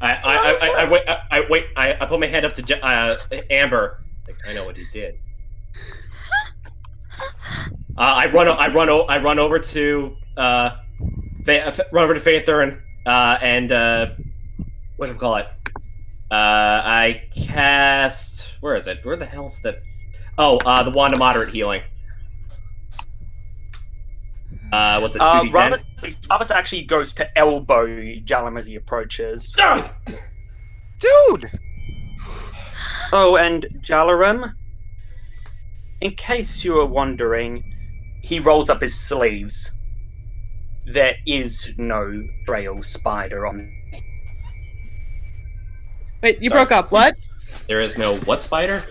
I put my hand up to Like, I know what he did. I run over to Faether and what do you call it? I cast. Where is it? Where the hell's the? Oh, the wand of moderate healing. Was it 2d10? Raavas actually goes to elbow Jalam as he approaches. Dude! Oh, and Jalaram, in case you were wondering, he rolls up his sleeves. There is no Betrayal spider on me. Wait, you broke up. What? There is no what spider?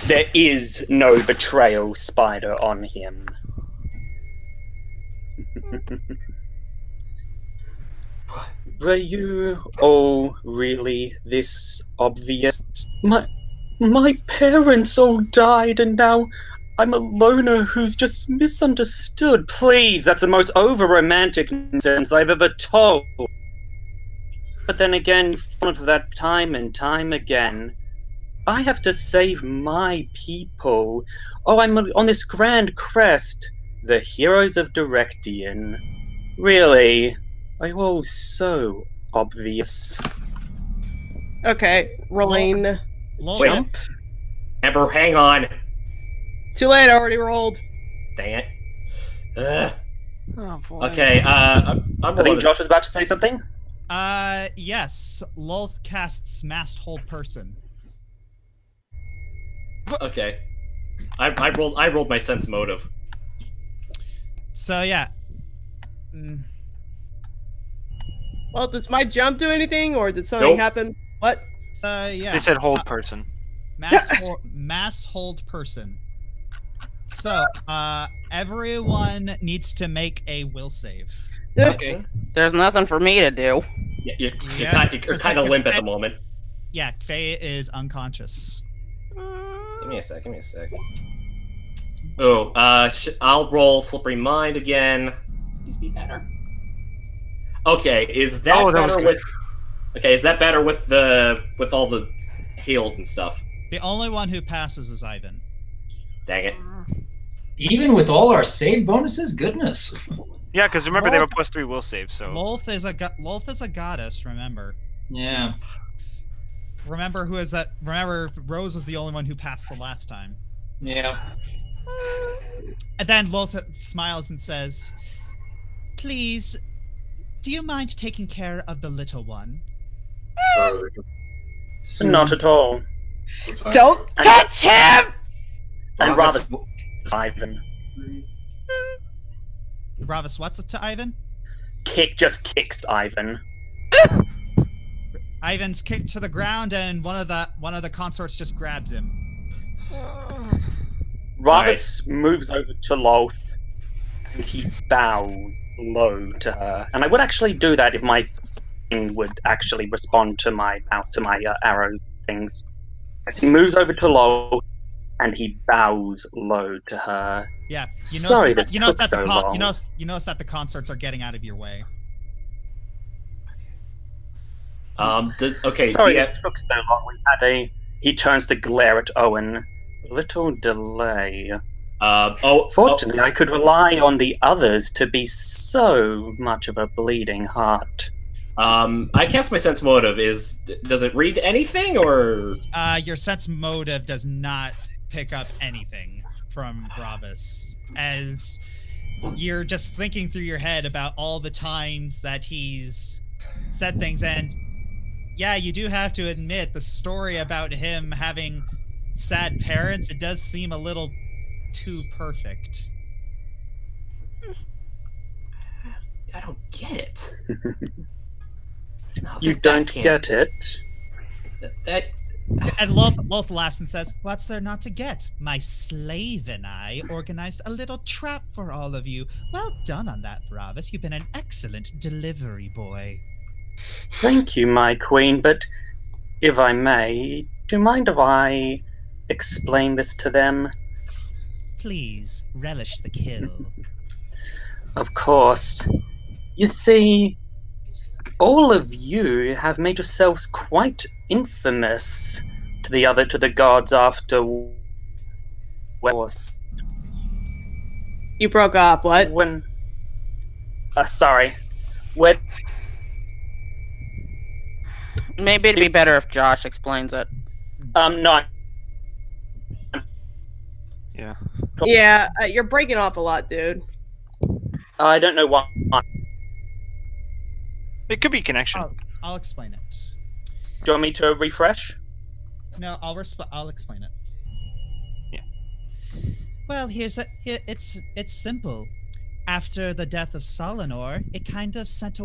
There is no Betrayal spider on him. Were you all really this obvious? My parents all died, and now I'm a loner who's just misunderstood. Please, that's the most over-romantic nonsense I've ever told. But then again, you've fallen for that time and time again. I have to save my people. Oh, I'm on this grand crest. The heroes of Directian. Really? Are you all so obvious? Okay, rolling. Wait, Amber, hang on. Too late, I already rolled. Dang it. Oh, boy. Okay, I think Josh was about to say something? Yes. Lolth casts Masked Hold Person. Okay. I rolled my sense motive. So, yeah. Well, does my jump do anything, or did something happen? What? Yeah. They said hold person. Mass hold person. So, everyone needs to make a will save. Okay. There's nothing for me to do. You're kind of limp at the moment. Yeah, Faye is unconscious. Give me a sec. Oh, I'll roll Slippery Mind again. Please be better. Okay, is that better with? Okay, is that better with all the heals and stuff? The only one who passes is Ivan. Dang it! Even with all our save bonuses, goodness. Yeah, because remember they have a +3 will save. So Lolth is a goddess. Remember. Yeah. Remember who is that? Remember Rose was the only one who passed the last time. Yeah. And then Lolth smiles and says, "Please, do you mind taking care of the little one?" Not at all. Don't touch him! And rather, Ivan. Raavas, what's it to Ivan? Just kicks Ivan. Ivan's kicked to the ground, and one of the consorts just grabs him. Raavas moves over to Lolth, and he bows low to her. And I would actually do that if my thing would actually respond to my mouse, to my arrow things. As he moves over to Lolth, and he bows low to her. Yeah. Sorry, this took so long. You notice that the consorts are getting out of your way. Sorry, this took so long. He turns to glare at Owen. Little delay. Fortunately, I could rely on the others to be so much of a bleeding heart. I cast my sense motive. Does it read anything, or? Your sense motive does not pick up anything from Raavas, as you're just thinking through your head about all the times that he's said things, and yeah, you do have to admit the story about him having sad parents, it does seem a little too perfect. I don't get it. You don't get it? And Lolth laughs and says, "What's there not to get? My slave and I organized a little trap for all of you. Well done on that, Raavas. You've been an excellent delivery boy." Thank you, my queen, but if I may, do you mind if I explain this to them? Please, relish the kill. Of course. You see, all of you have made yourselves quite infamous to the gods after wars. You broke up. What? When? Sorry. When? Maybe it'd be better if Josh explains it. No. Yeah. Yeah, you're breaking up a lot, dude. I don't know why. It could be connection. I'll explain it. Do you want me to refresh? No, I'll explain it. Yeah. Well, it's simple. After the death of Solinor, it kind of sent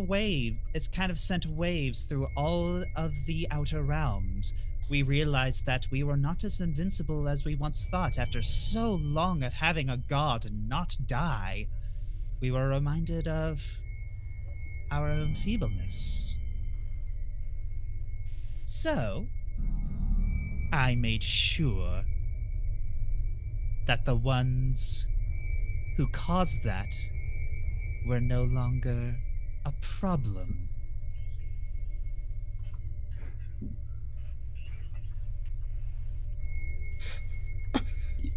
waves through all of the outer realms. We realized that we were not as invincible as we once thought. After so long of having a god not die, we were reminded of our own feebleness. So, I made sure that the ones who caused that were no longer a problem.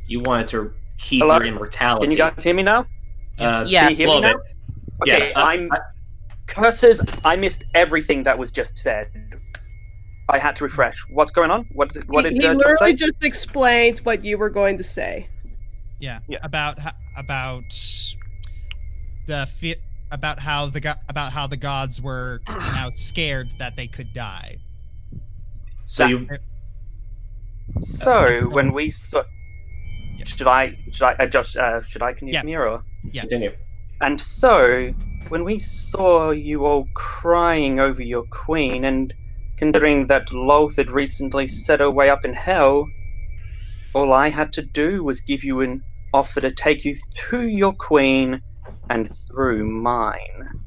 You wanted to keep Hello? your immortality. Can you guys hear me now? Yes. Can you hear me now? Okay, Yes, curses, I missed everything that was just said. I had to refresh. What's going on? What did He Josh literally say? just explained what you were going to say. Yeah. Yeah. About how the gods were now scared that they could die. So you. So when we saw, Yeah. should I Josh? Should I continue or? Continue. And so when we saw you all crying over your queen, and considering that Lolth had recently set her way up in hell, all I had to do was give you an offer to take you to your queen and through mine.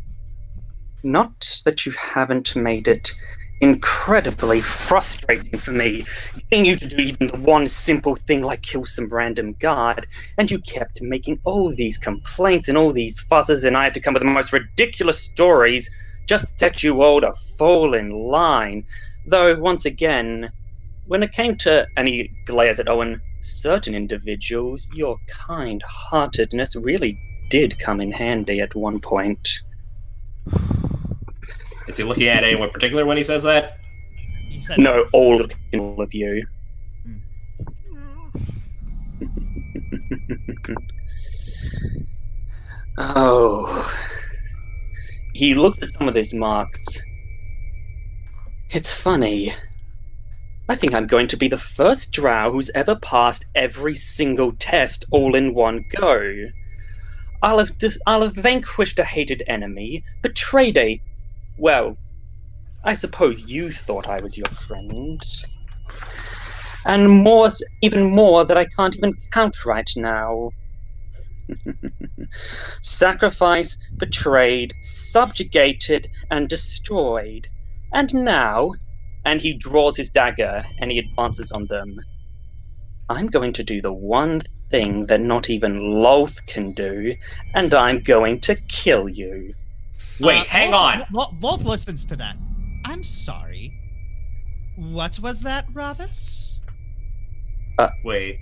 Not that you haven't made it incredibly frustrating for me, getting you to do even the one simple thing like kill some random guard, and you kept making all these complaints and all these fusses, and I had to come up with the most ridiculous stories just to get you all to fall in line. Though, once again, when it came to, and he glares at Owen, certain individuals, your kind-heartedness really did come in handy at one point. Is he looking at anyone in particular when he says that? He said, No, all of you. Oh. He looked at some of these marks. It's funny. I think I'm going to be the first drow who's ever passed every single test all in one go. I'll have vanquished a hated enemy, betrayed a... Well, I suppose you thought I was your friend. And more, even more that I can't even count right now. Sacrifice, betrayed, subjugated, and destroyed. And now, and he draws his dagger and he advances on them. I'm going to do the one thing that not even Lolth can do, and I'm going to kill you. Wait, hang on. Lolth listens to that. I'm sorry. What was that, Raavas? Wait.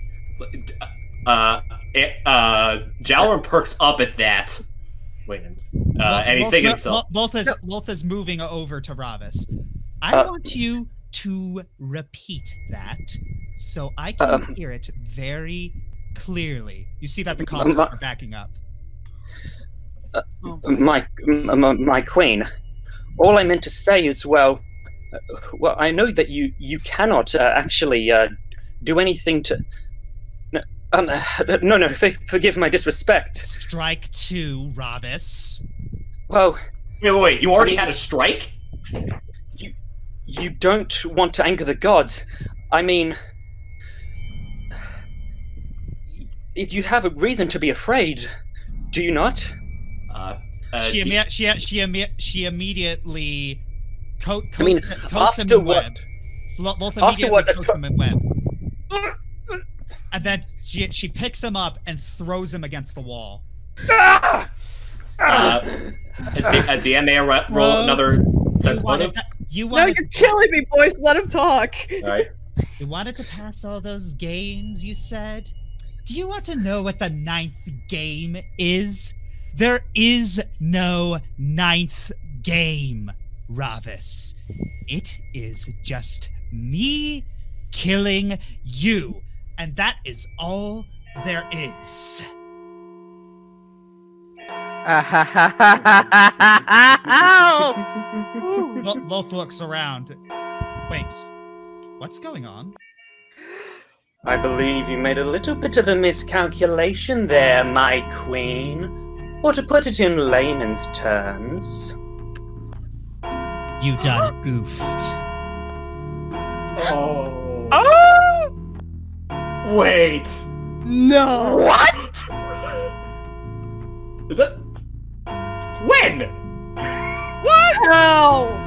Jalorn perks up at that. Wait a minute. And he's thinking himself. Lolth is moving over to Raavas. I want you to repeat that so I can hear it very clearly. You see that the comms are backing up. My queen. All I meant to say is, well, I know that you cannot actually do anything to. No, forgive my disrespect. Strike two, Raavas. Well, wait. You already had a strike? You don't want to anger the gods. I mean, you have a reason to be afraid, do you not? She immediately coats I mean, him after in what? web. Lolth After immediately what? coats him in web. And then she picks him up and throws him against the wall. DM may roll another intense motive. You No, wanted, you're killing me, boys. Let him talk. All right. you wanted to pass all those games, you said? Do you want to know what the 9th game is? There is no 9th game, Raavas. It is just me killing you. And that is all there is. Lolth looks around. Wait, what's going on? I believe you made a little bit of a miscalculation there, my queen. Or to put it in layman's terms, You done goofed. Oh. Oh! Wait. No! What? Is that... When? What? How?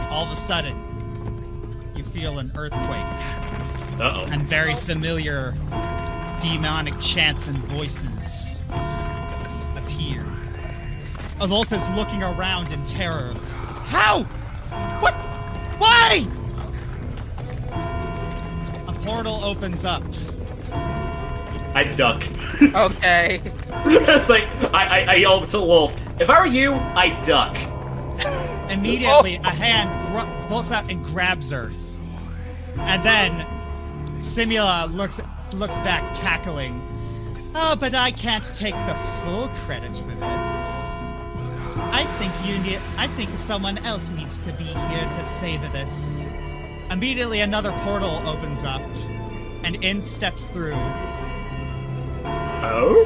All of a sudden, you feel an earthquake Uh-oh. and very familiar demonic chants and voices appear. Lolth is looking around in terror. How? What? Why? A portal opens up. I duck. Okay. It's like, I yell to Lolth, if I were you, I'd duck. Immediately, a hand bolts out and grabs her. And then Simula looks back, cackling. Oh, but I can't take the full credit for this. I think someone else needs to be here to savor this. Immediately, another portal opens up, and in steps through. Oh?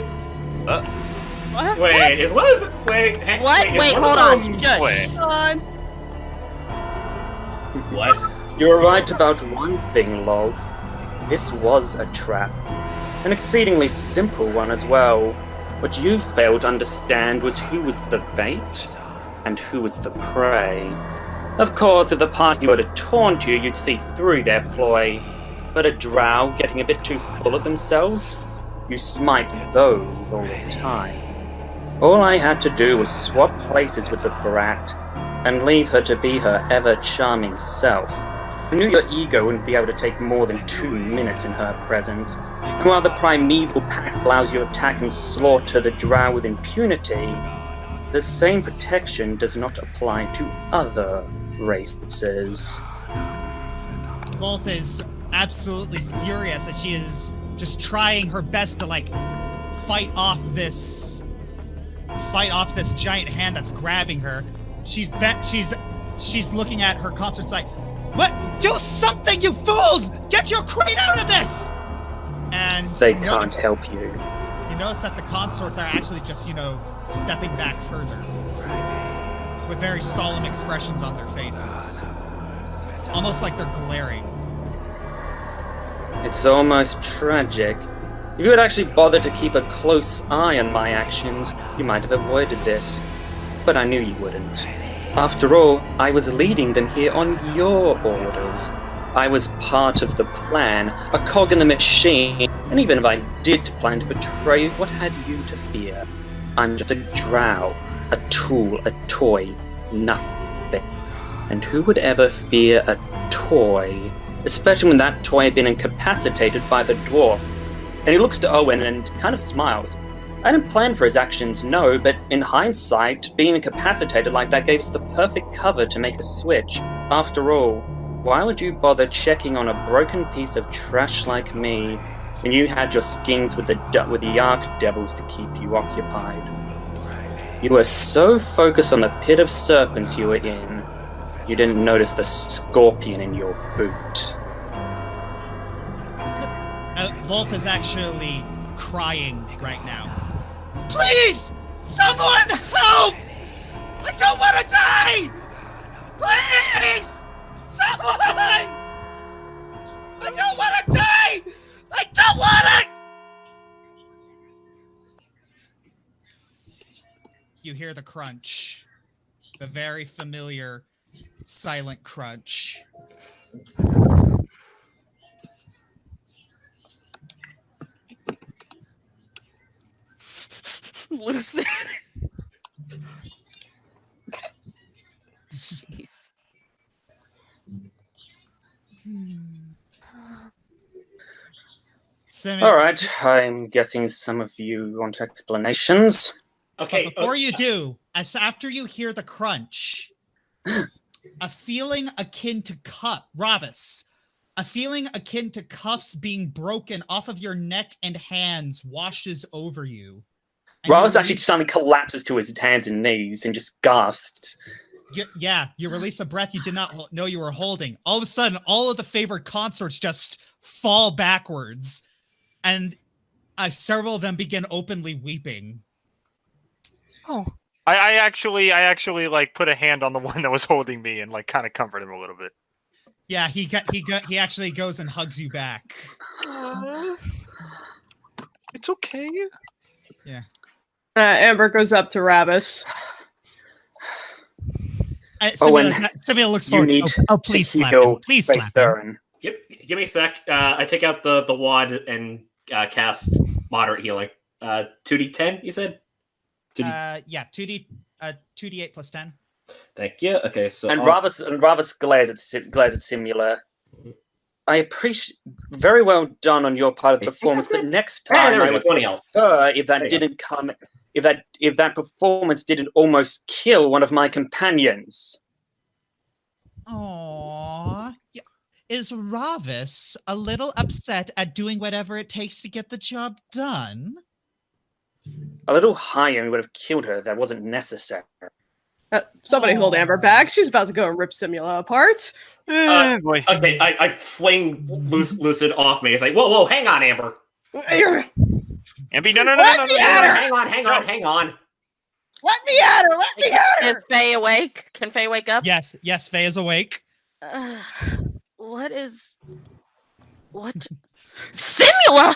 What? Wait, is one of the... Wait, hang, What? is Wait, one hold of on. them- Shush. Wait. Hold on. What? you're right about one thing, Lolth. This was a trap. An exceedingly simple one as well. What you failed to understand was who was the bait and who was the prey. Of course, if the party were to taunt you, you'd see through their ploy. But a drow getting a bit too full of themselves, you smite those all the time. All I had to do was swap places with the brat and leave her to be her ever-charming self. I knew your ego wouldn't be able to take more than 2 minutes in her presence. And while the primeval pact allows you to attack and slaughter the drow with impunity, the same protection does not apply to other races. Lolth is absolutely furious as she is just trying her best to fight off this giant hand that's grabbing her. She's looking at her consort like, what? Do something, you fools! Get your queen out of this! And They can't help you. You notice that the consorts are actually just, stepping back further. With very solemn expressions on their faces. Almost like they're glaring. It's almost tragic. If you had actually bothered to keep a close eye on my actions, you might have avoided this. But I knew you wouldn't. After all, I was leading them here on your orders. I was part of the plan, a cog in the machine, and even if I did plan to betray you, what had you to fear? I'm just a drow, a tool, a toy, nothing. And who would ever fear a toy? Especially when that toy had been incapacitated by the dwarf. And he looks to Owen and kind of smiles. I didn't plan for his actions, no, but in hindsight, being incapacitated like that gave us the perfect cover to make a switch. After all, why would you bother checking on a broken piece of trash like me when you had your skins with the Archdevils to keep you occupied? You were so focused on the pit of serpents you were in, you didn't notice the scorpion in your boot. Lolth is actually crying right now. Please! Someone help! I don't want to die! Please! Someone! I don't want to die! I don't want it! You hear the crunch. The very familiar silent crunch. Lucid. Jeez. All right, I'm guessing some of you want explanations. Okay. But before you do, as after you hear the crunch, a feeling akin to Raavas, a feeling akin to cuffs being broken off of your neck and hands washes over you. Raavas actually suddenly collapses to his hands and knees and just gasps. You release a breath you did not know you were holding. All of a sudden, all of the favored consorts just fall backwards, and several of them begin openly weeping. Oh. I actually like put a hand on the one that was holding me and like kind of comfort him a little bit. Yeah, he actually goes and hugs you back. It's okay. Yeah. Amber goes up to Raavas. Simula looks forward. Please slap him. Please slap him. Give me a sec. I take out the wad and cast moderate healing. 2d10, you said? 2d8 plus 10. Thank you. Okay, so Raavas glares at Simula. I appreciate very well done on your part of the performance, but next time I would prefer if that didn't come. If that performance didn't almost kill one of my companions. Aww. Yeah. Is Raavas a little upset at doing whatever it takes to get the job done? A little higher would have killed her. That wasn't necessary. Somebody hold Amber back. She's about to go and rip Simula apart. Okay, I fling Lucid off me. It's like, whoa, hang on, Amber. Amber, no. Hang on. Let me at her. Is Faye awake? Can Faye wake up? Yes, Faye is awake. What? Simula!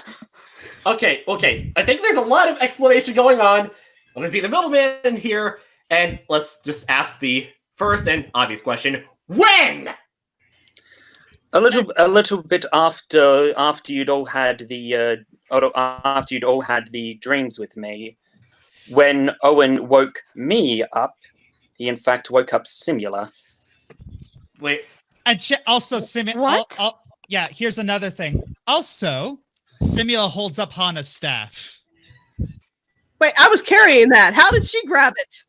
Okay. I think there's a lot of explanation going on. I'm going to be the middleman here, and let's just ask the first and obvious question: when? A little bit after you'd all had the dreams with me, when Owen woke me up, he in fact woke up Simula. Wait. And also Simula. What? Yeah. Here's another thing. Also, Simula holds up Hana's staff. Wait, I was carrying that. How did she grab it?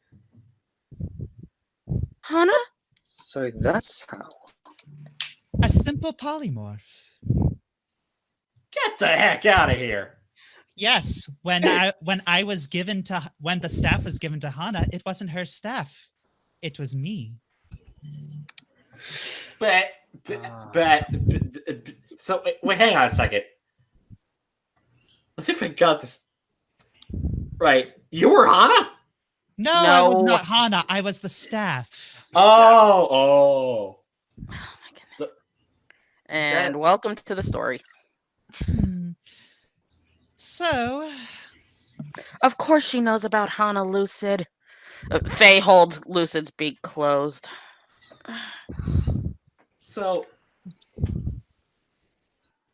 Hana? So that's how. A simple polymorph. Get the heck out of here. Yes, when the staff was given to Hana, it wasn't her staff. It was me. So wait, hang on a second. Let's see if I got this right. You were Hana? No, I was not Hana. I was the staff. Oh. My goodness. And welcome to the story. So, of course she knows about Hana Lucid. Faye holds Lucid's beak closed. So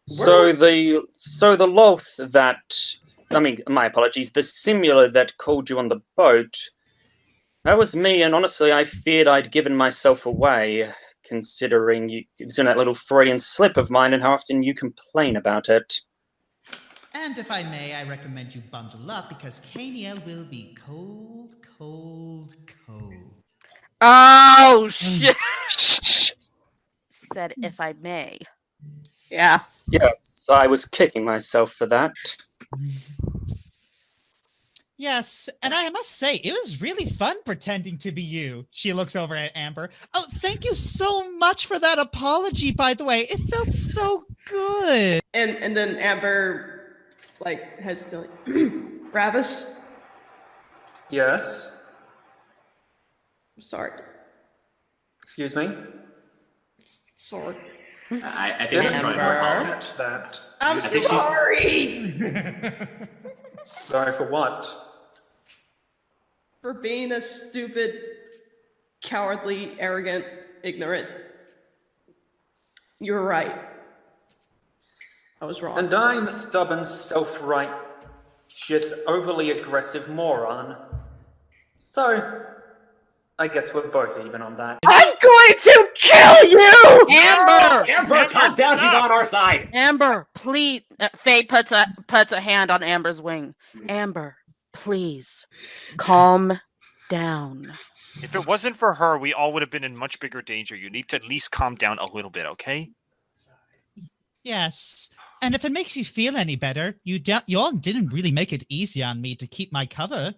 the Lolth my apologies, the Simula that called you on the boat, that was me, and honestly I feared I'd given myself away, considering that little Freudian slip of mine and how often you complain about it. And if I may, I recommend you bundle up, because Kaniel will be cold. Oh, shit! Said if I may. Yeah. Yes, I was kicking myself for that. Yes, and I must say, it was really fun pretending to be you. She looks over at Amber. Oh, thank you so much for that apology, by the way. It felt so good. And then Amber, hesitantly, Raavas? Yes? I'm sorry. Excuse me? Sorry. I think she's trying to catch that. I'm sorry! Sorry for what? For being a stupid, cowardly, arrogant, ignorant. You were right. I was wrong. And I'm a stubborn, self-right just overly aggressive moron. So, I guess we're both even on that. I'm going to kill you! Amber! Amber, calm down. She's on our side. Amber, please. Faye puts a hand on Amber's wing. Amber, please, calm down. If it wasn't for her, we all would have been in much bigger danger. You need to at least calm down a little bit, okay? Yes. And if it makes you feel any better, you all didn't really make it easy on me to keep my cover.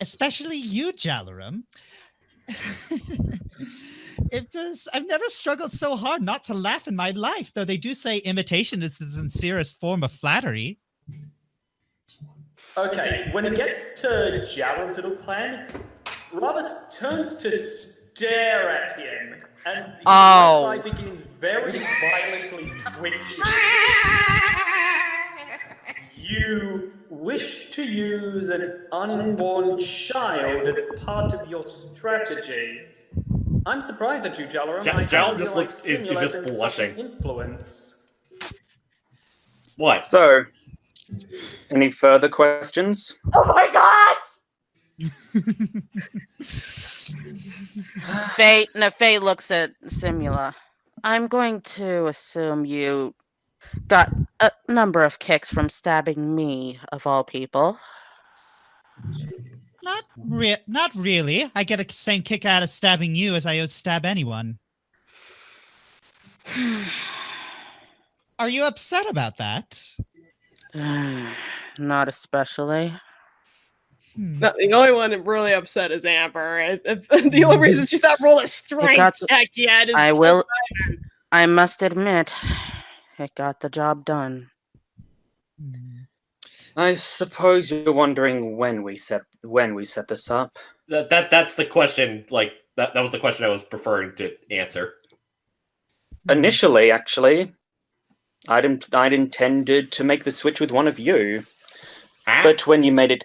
Especially you, Jalaram. I've never struggled so hard not to laugh in my life, though they do say imitation is the sincerest form of flattery. Okay, when it gets to Jalaram's little plan, Raavas turns to stare at him, and his eye begins very violently twitching. You wish to use an unborn child as part of your strategy. I'm surprised at you, Jalaram. Jalaram just looks, he's just blushing. Influence. What? So, any further questions? Oh my god! Faye looks at Simula. I'm going to assume you got a number of kicks from stabbing me, of all people. Not really. I get the same kick out of stabbing you as I would stab anyone. Are you upset about that? Not especially. No, the only one I'm really upset is Amber. The only reason she's not rolled a strength check yet is I must admit, it got the job done. I suppose you're wondering when we set this up. That's the question. Like that was the question I was preferring to answer. Initially, actually, I'd intended to make the switch with one of you, but when you made it,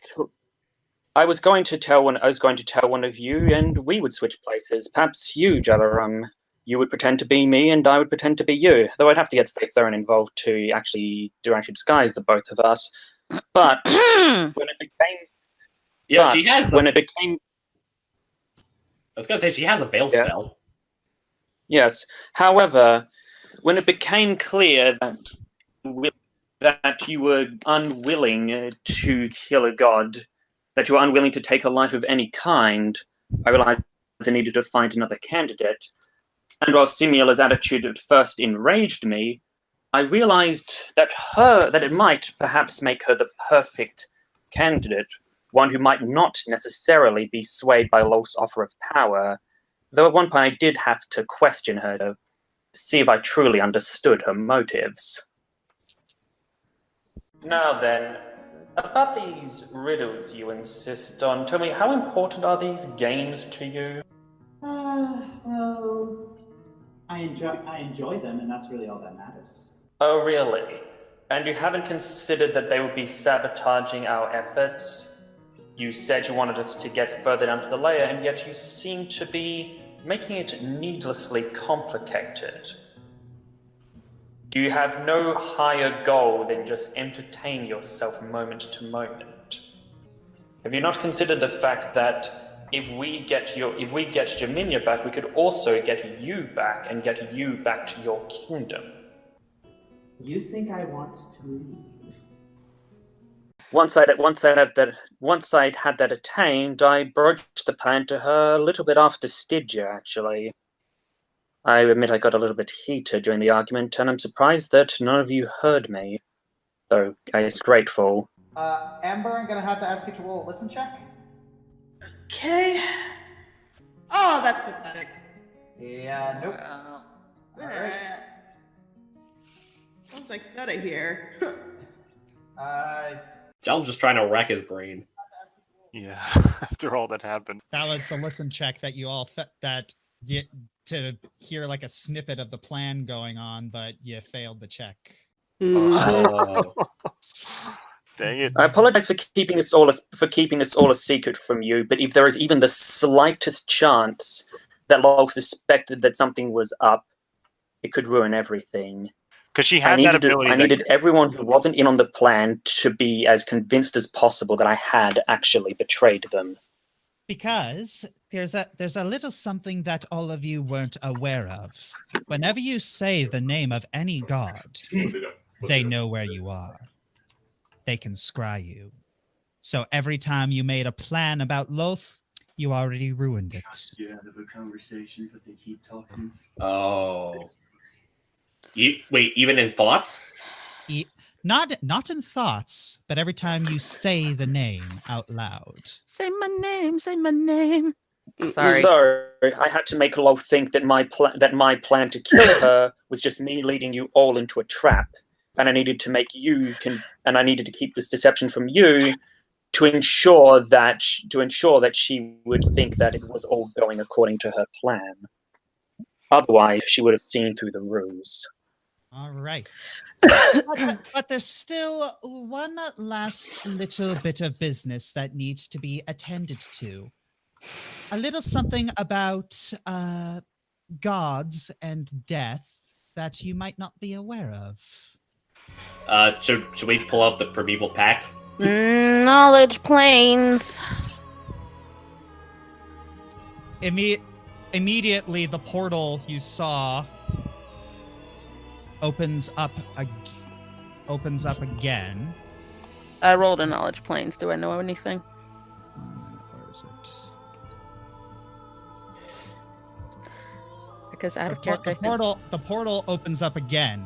I was going to tell one of you, and we would switch places. Perhaps you, Jalaram, you would pretend to be me, and I would pretend to be you. Though I'd have to get Faith Theron involved to actually disguise the both of us. But when it became, I was gonna say she has a veil spell. Yes. However, when it became clear that you were unwilling to kill a god, that you were unwilling to take a life of any kind, I realized I needed to find another candidate. And while Simula's attitude at first enraged me, I realized that it might perhaps make her the perfect candidate, one who might not necessarily be swayed by Lolth's offer of power, though at one point I did have to question her to see if I truly understood her motives. Now then, about these riddles you insist on, tell me, how important are these games to you? Well, I enjoy them, and that's really all that matters. Oh, really? And you haven't considered that they would be sabotaging our efforts? You said you wanted us to get further down to the layer, and yet you seem to be making it needlessly complicated. Do you have no higher goal than just entertain yourself moment to moment? Have you not considered the fact that if we get Jaminia back, we could also get you back and get you back to your kingdom? You think I want to leave? Once I'd had that attained, I broached the plan to her a little bit after Stygia, actually. I admit I got a little bit heated during the argument, and I'm surprised that none of you heard me. Though I was grateful. Amber, I'm gonna have to ask you to roll a listen check. Okay. Oh, that's pathetic. Yeah, nope. Alright. Sounds like gotta hear. John's just trying to wreck his brain. Yeah, after all that happened. That was the listen check that you all to hear like a snippet of the plan going on, but you failed the check. Oh. Dang it. I apologize for keeping this all a secret from you, but if there is even the slightest chance that Lolth suspected that something was up, it could ruin everything. Because she had that ability. I needed everyone who wasn't in on the plan to be as convinced as possible that I had actually betrayed them. Because there's a little something that all of you weren't aware of. Whenever you say the name of any god, they know where you are. They can scry you. So every time you made a plan about Lolth, you already ruined it. Get out of a conversation, but they keep talking. Oh. Wait, even in thoughts? Not in thoughts, but every time you say the name out loud. Say my name, say my name. Sorry. So I had to make Lolth think that my plan to kill her was just me leading you all into a trap, and I needed to I needed to keep this deception from you to ensure that she would think that it was all going according to her plan. Otherwise, she would have seen through the ruse. All right. But there's still one last little bit of business that needs to be attended to. A little something about gods and death that you might not be aware of. Should we pull out the Primeval Pact? Knowledge planes. Immediately, the portal you saw opens up again. I rolled a knowledge planes. Do I know anything? Where is it? Because out of character. The portal opens up again,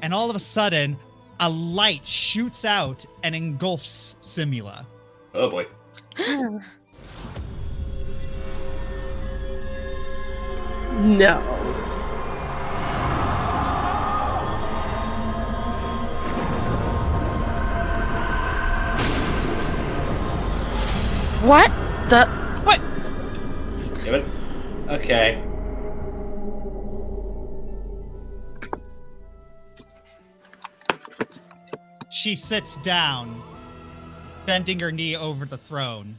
and all of a sudden, a light shoots out and engulfs Simula. Oh boy. No. What the? What? Give it. Okay. She sits down, bending her knee over the throne.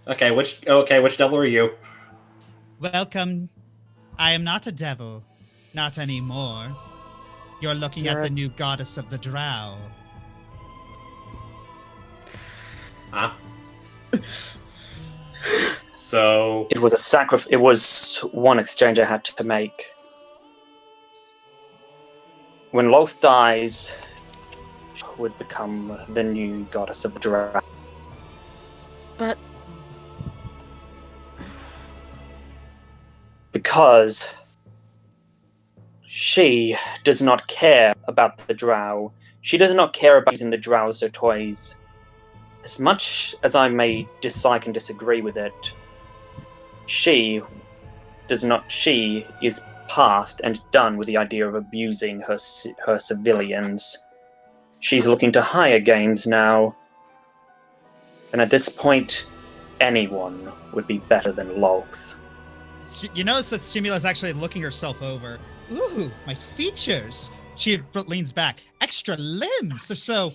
Okay, which devil are you? Welcome. I am not a devil. Not anymore. You're looking at the new goddess of the drow. Huh? So it was it was one exchange I had to make. When Lolth dies, she would become the new goddess of the drow. But because she does not care about the drow. She does not care about using the drow as her toys. As much as I may dislike and disagree with it, she is past and done with the idea of abusing her civilians. She's looking to higher gains now. And at this point, anyone would be better than Lolth. You notice that Simula's actually looking herself over. Ooh, my features. She leans back. Extra limbs. They're so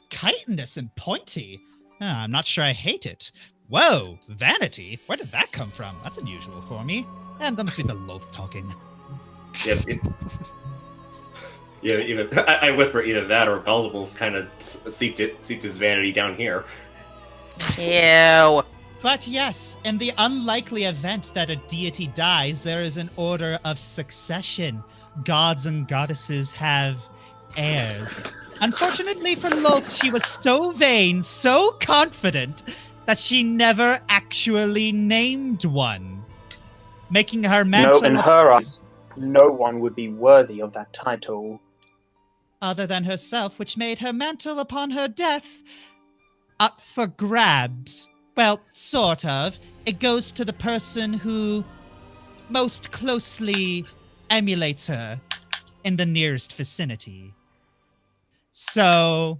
chitinous and pointy. I'm not sure I hate it. Whoa, vanity? Where did that come from? That's unusual for me. And that must be the Lolth talking. Yeah, even I whisper either that or Belzebul's kind of seeped his vanity down here. Ew. But yes, in the unlikely event that a deity dies, there is an order of succession. Gods and goddesses have heirs. Unfortunately for Lolth, she was so vain, so confident, that she never actually named one. Making her mantle... No, in her eyes, no one would be worthy of that title. Other than herself, which made her mantle upon her death up for grabs. Well, sort of. It goes to the person who most closely emulates her in the nearest vicinity. So,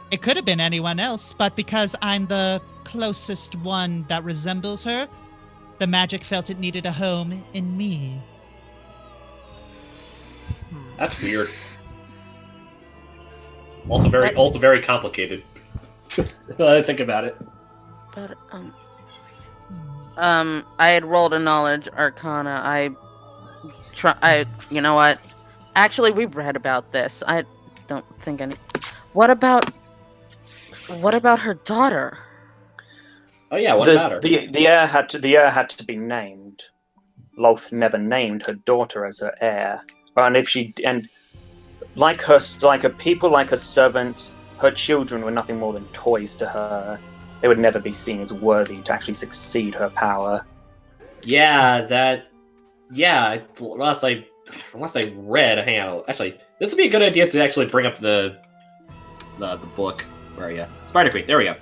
it could have been anyone else, but because I'm the closest one that resembles her, the magic felt it needed a home in me. That's weird. Also very complicated. I think about it. But I had rolled a knowledge arcana. I You know what? Actually, we read about this. I don't think any. What about her daughter? Oh yeah, what about her? The heir had to be named. Lolth never named her daughter as her heir, like her people, like her servants, her children were nothing more than toys to her. They would never be seen as worthy to actually succeed her power. Yeah, unless I read, hang on, actually, this would be a good idea to actually bring up the book. Where are you? Spider Queen, there we go.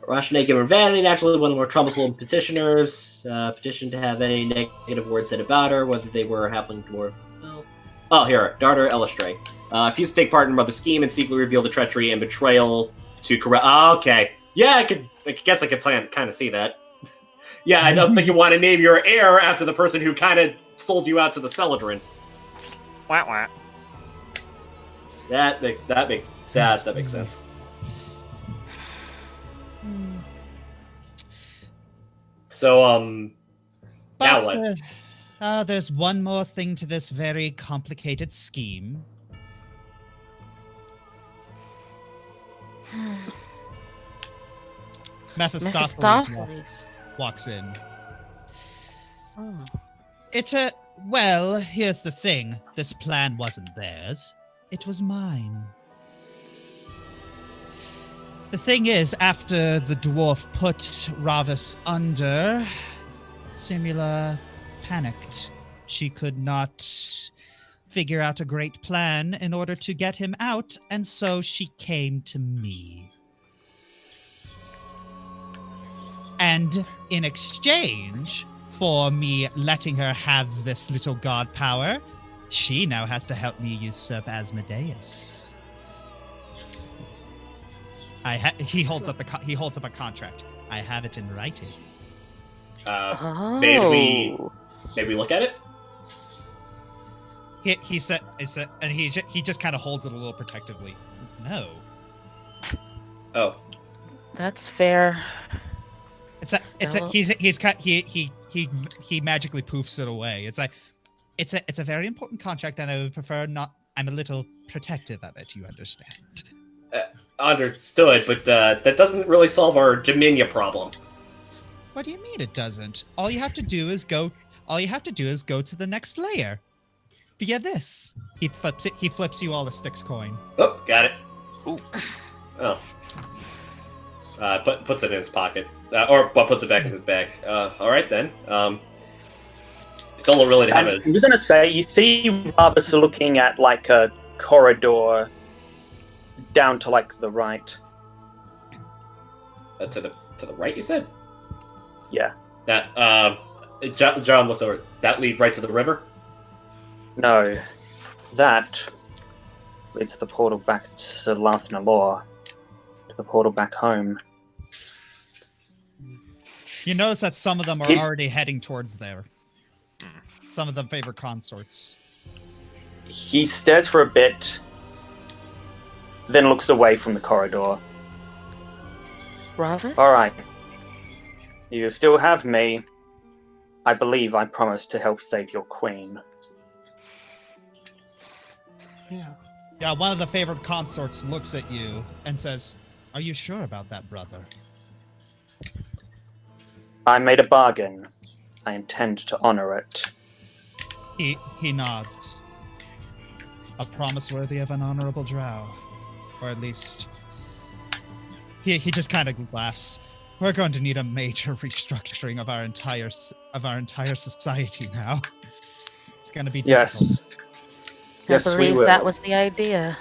Rashne given vanity, naturally one of the more troublesome petitioners. Petitioned to have any negative words said about her, whether they were halfling dwarf. Oh, here, daughter Elistray. Refused to take part in Mother's scheme and secretly revealed the treachery and betrayal to corrupt. Oh, okay. Yeah, I guess I could kind of see that. Yeah, I don't think you want to name your heir after the person who kind of sold you out to the Celadrin. Wah. That makes sense. So, now what? There's one more thing to this very complicated scheme. Mephistopheles walks in. Oh. Well, here's the thing. This plan wasn't theirs. It was mine. The thing is, after the dwarf put Raavas under, Simula panicked. She could not figure out a great plan in order to get him out, and so she came to me. And in exchange for me letting her have this little god power, she now has to help me usurp Asmodeus. He holds up a contract. I have it in writing. May we look at it? He said, and he just kind of holds it a little protectively. No. Oh, that's fair. He magically poofs it away. It's a very important contract, and I would prefer not. I'm a little protective of it. You understand? Understood, but that doesn't really solve our Dominia problem. What do you mean it doesn't? All you have to do is go to the next layer. Via this. He flips you all the Styx coin. Oh, got it. Ooh. Oh. Puts it in his pocket. Or puts it back in his bag. All right, then. Still don't really have it. I was going to say, you see Raavas looking at, like, a corridor down to, like, the right. To the right, you said? Yeah. That, John looks over. That lead right to the river? No. That leads to the portal back to Lolth Nalor. To the portal back home. You notice that some of them are already heading towards there. Some of them favor consorts. He stares for a bit, then looks away from the corridor. Raavas? All right. You still have me. I believe I promised to help save your queen. Yeah, one of the favored consorts looks at you and says, "Are you sure about that, brother?" I made a bargain. I intend to honor it. He nods. A promise worthy of an honorable drow. Or at least... He just kind of laughs. We're going to need a major restructuring of our entire society now. It's going to be difficult. Yes, I believe that was the idea.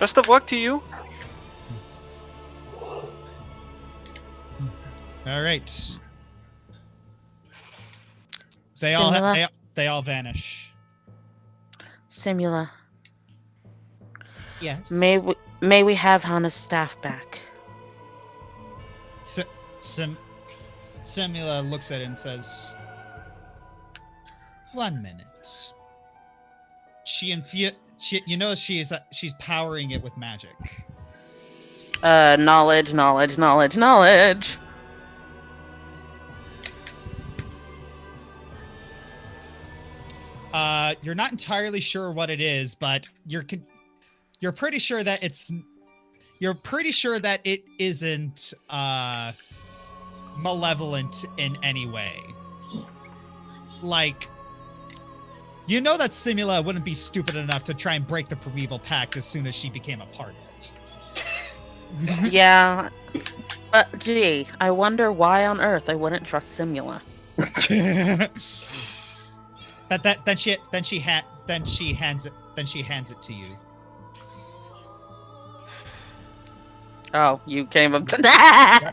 Best of luck to you. All right. They all vanish. Simula. Yes. May we have Hana's staff back? Simula looks at it and says, "1 minute." She's powering it with magic. Knowledge. You're not entirely sure what it is, but you're pretty sure that it isn't malevolent in any way. Like, you know that Simula wouldn't be stupid enough to try and break the Primeval Pact as soon as she became a part of it. Yeah. But gee, I wonder why on earth I wouldn't trust Simula. But then she hands it to you. Oh, you came up to that.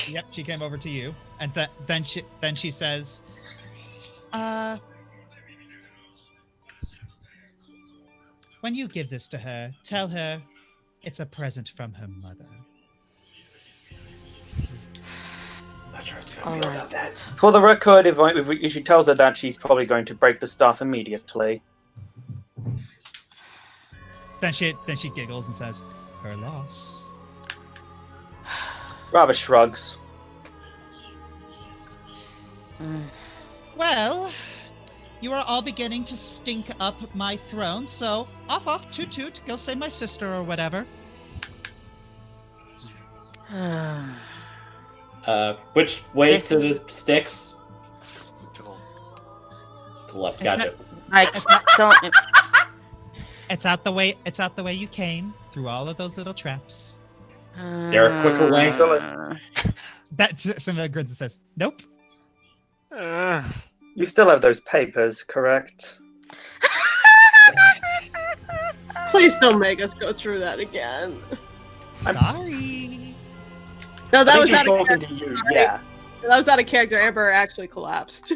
Yep, she came over to you, and then she says, when you give this to her, tell her it's a present from her mother. Not sure how I feel about that. For the record, if she tells her that, she's probably going to break the staff immediately. Then she giggles and says, her loss. Raavas shrugs. Well, you are all beginning to stink up my throne, so off, toot toot, go save my sister or whatever. Which way to the sticks? To the left, gotcha. It's out the way you came, through all of those little traps. There a quicker way? That's some of the grids that says, nope. You still have those papers, correct? Please don't make us go through that again. Sorry. No, that was not talking to you. Yeah. That was out of character. Amber actually collapsed.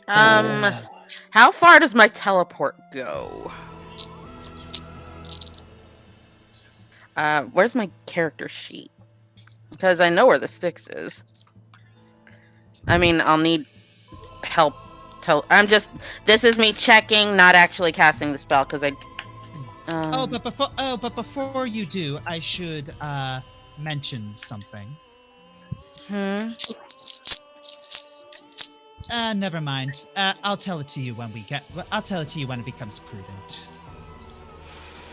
How far does my teleport go? Where's my character sheet? Because I know where the sticks is. I mean, I'll need help. This is me checking, not actually casting the spell, because I. But before you do, I should mention something. Never mind. I'll tell it to you when it becomes prudent.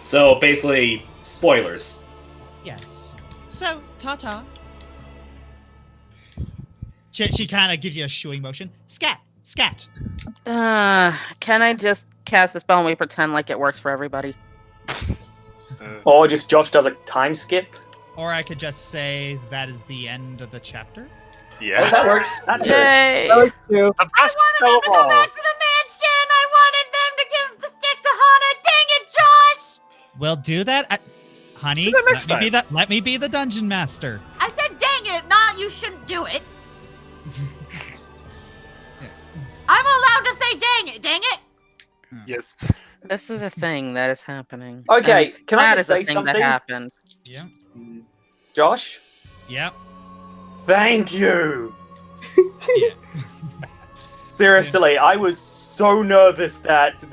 So basically, spoilers. Yes. So, ta-ta. She kind of gives you a shooing motion. Scat! Can I just cast the spell and we pretend like it works for everybody? Or just Josh does a time skip? Or I could just say that is the end of the chapter. Yeah. Oh, that works. Yay! That was true. The best I wanted them to go back to the mansion! I wanted them to give the stick to Hana! Dang it, Josh! We'll do that. Honey, let me be the dungeon master. I said dang it, not you shouldn't do it. I'm allowed to say dang it! Yes. This is a thing that is happening. Okay, can I just say that is a thing something? that happened. Yeah. Josh? Yep. Thank you! Yeah. Seriously, I was so nervous that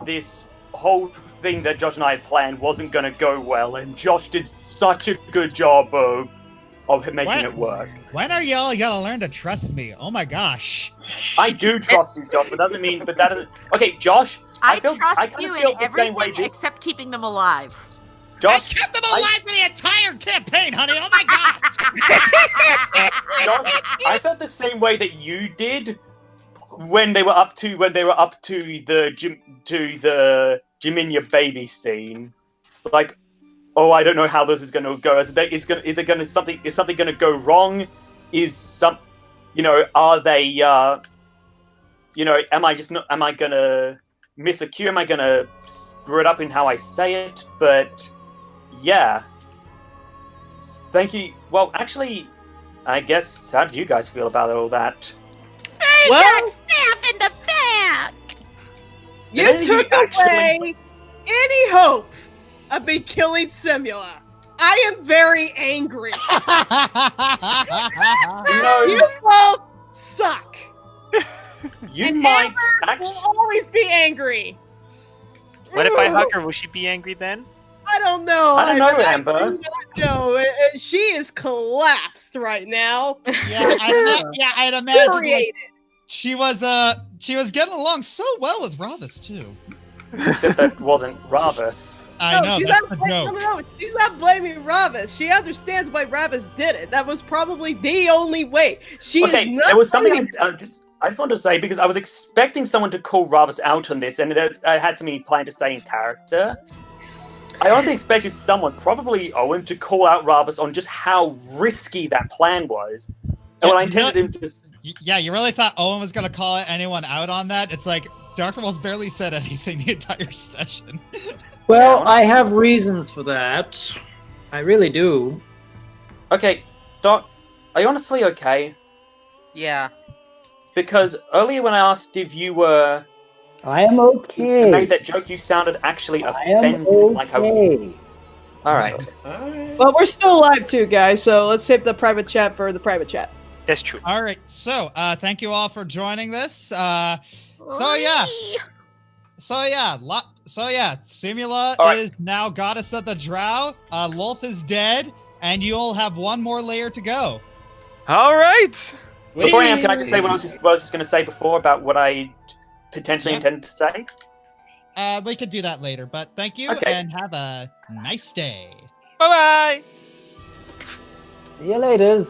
this whole thing that Josh and I had planned wasn't going to go well, and Josh did such a good job of making it work. When are y'all gonna learn to trust me? Oh my gosh. I do trust you, Josh, but that doesn't... Okay, Josh, I feel trust you in everything except keeping them alive. Josh, I kept them alive for the entire campaign, honey. Oh my gosh. Josh, I felt the same way that you did when they were up to the Jiminya baby scene. Like, oh, I don't know how this is going to go. Is something going to go wrong? Are they? Am I going to miss a cue? Am I going to screw it up in how I say it? But yeah, thank you. Well, actually, I guess how did you guys feel about all that? Hey, Well- snap in the back! You took away any hope of me killing Simula. I am very angry. You both suck. You And might Amber actually. will always be angry. What if I hug her? Will she be angry then? I don't know. I don't know, I Amber. do not know. She is collapsed right now. Yeah, I'd imagine like, Infuriated. she was getting along so well with Raavas too. Except that wasn't Raavas. I know, that's the no, joke. she's not blaming Raavas. She understands why Raavas did it. That was probably the only way. There was something I just wanted to say, because I was expecting someone to call Raavas out on this, and I had to be planning to stay in character. I also expected someone, probably Owen, to call out Raavas on just how risky that plan was. And when I intended him to... Yeah, you really thought Owen was going to call anyone out on that? It's like, Dr. Wells barely said anything the entire session. Well, I have reasons for that. I really do. Okay, Doc, are you honestly okay? Yeah. Because earlier when I asked if you were... I am okay. You made that joke, you sounded actually offended. Okay. Alright. Well, we're still alive too, guys, so let's save the private chat for the private chat. That's true. All right, so thank you all for joining this. So yeah, Simula is now goddess of the drow. Lolth is dead, and you'll have one more layer to go. All right. Before I am, can I just say what I was just going to say before about what I potentially intended to say? We could do that later, but thank you, and have a nice day. Bye-bye. See you later.